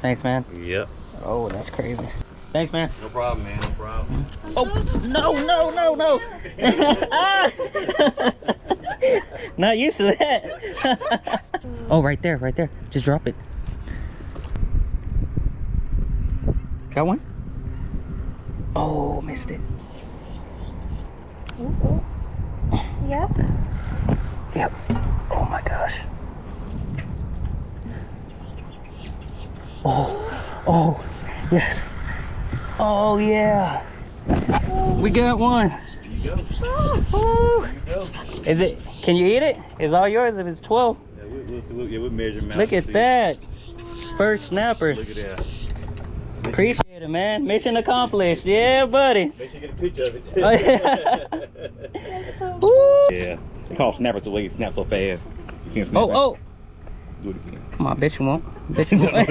Thanks, man. Yep. Oh, that's crazy. Thanks, man. No problem, man. No problem. Oh, no. Ah! Not used to that. Oh, right there. Just drop it. Got one? Oh, missed it. Ooh. Yep. Yep. Oh my gosh. Oh, yes. Oh yeah. We got one. There you go. Ooh. There you go. Is it? Can you eat it? It's all yours if it's 12. Yeah, we'll measure them out. Look and at see. that. First snapper. Look at that. Appreciate it, man. Mission accomplished. Yeah, buddy. Make sure you get a picture of it. Oh, yeah. Woo. Yeah. They call snappers the way it snaps so fast. You see him snap back? Oh. Do it again. Come on, bitch, you won't. Bitch, you won't.